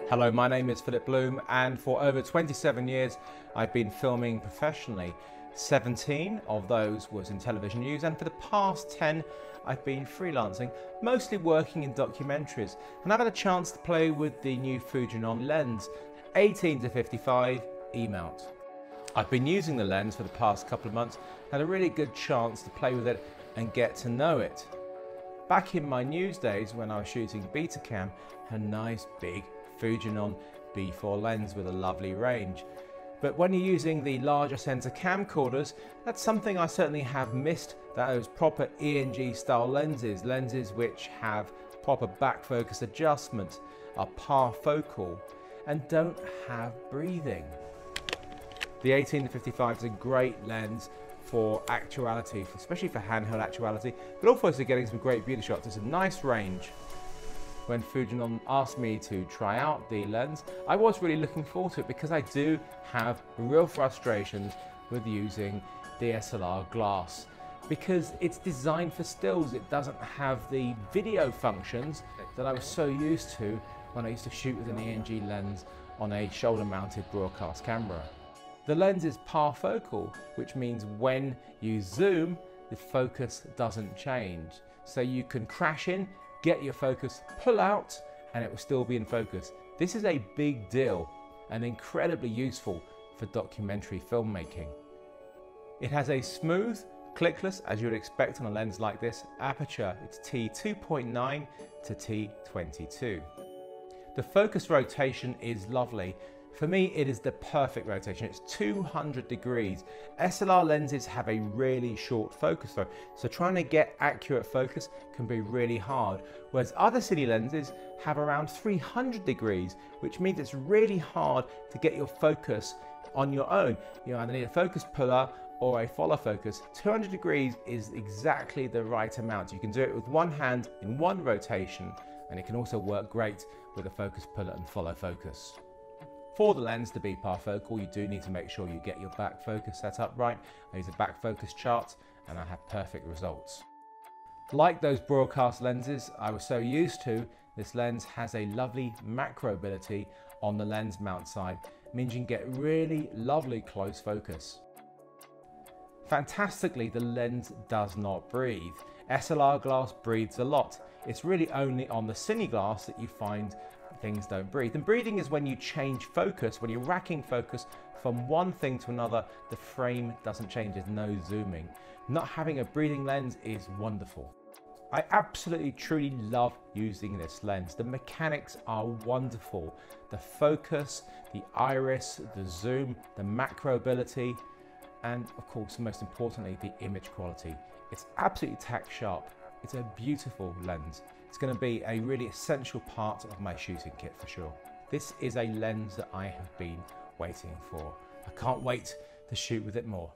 Hello, my name is Philip Bloom, and for over 27 years I've been filming professionally. 17 of those was in television news, and for the past 10 I've been freelancing, mostly working in documentaries, and I've had a chance to play with the new FUJINON lens 18-55 E-Mount. I've been using the lens for the past couple of months, had a really good chance to play with it and get to know it. Back in my news days when I was shooting Betacam, a nice big FUJINON B4 lens with a lovely range. But when you're using the larger sensor camcorders, that's something I certainly have missed, those proper ENG style lenses, lenses which have proper back focus adjustment, are parfocal and don't have breathing. The 18-55 is a great lens for actuality, especially for handheld actuality, but also for getting some great beauty shots. It's a nice range. When FUJINON asked me to try out the lens, I was really looking forward to it because I do have real frustrations with using DSLR glass because it's designed for stills. It doesn't have the video functions that I was so used to when I used to shoot with an ENG lens on a shoulder-mounted broadcast camera. The lens is parfocal, which means when you zoom, the focus doesn't change. So you can crash in, get your focus, pull out, and it will still be in focus. This is a big deal and incredibly useful for documentary filmmaking. It has a smooth, clickless, as you would expect on a lens like this, aperture. It's T2.9 to T22. The focus rotation is lovely. For me, it is the perfect rotation. It's 200 degrees. SLR lenses have a really short focus though, so trying to get accurate focus can be really hard. Whereas other cine lenses have around 300 degrees, which means it's really hard to get your focus on your own. You either need a focus puller or a follow focus. 200 degrees is exactly the right amount. You can do it with one hand in one rotation, and it can also work great with a focus puller and follow focus. For the lens to be parfocal, you do need to make sure you get your back focus set up right. I use a back focus chart and I have perfect results. Like those broadcast lenses I was so used to, this lens has a lovely macro ability on the lens mount side. It means you can get really lovely close focus. Fantastically, the lens does not breathe. SLR glass breathes a lot. It's really only on the cine glass that you find things don't breathe. And breathing is when you change focus, when you're racking focus from one thing to another, the frame doesn't change, there's no zooming. Not having a breathing lens is wonderful. I absolutely truly love using this lens. The mechanics are wonderful. The focus, the iris, the zoom, the macro ability, and of course, most importantly, the image quality. It's absolutely tack sharp. It's a beautiful lens. It's going to be a really essential part of my shooting kit for sure. This is a lens that I have been waiting for. I can't wait to shoot with it more.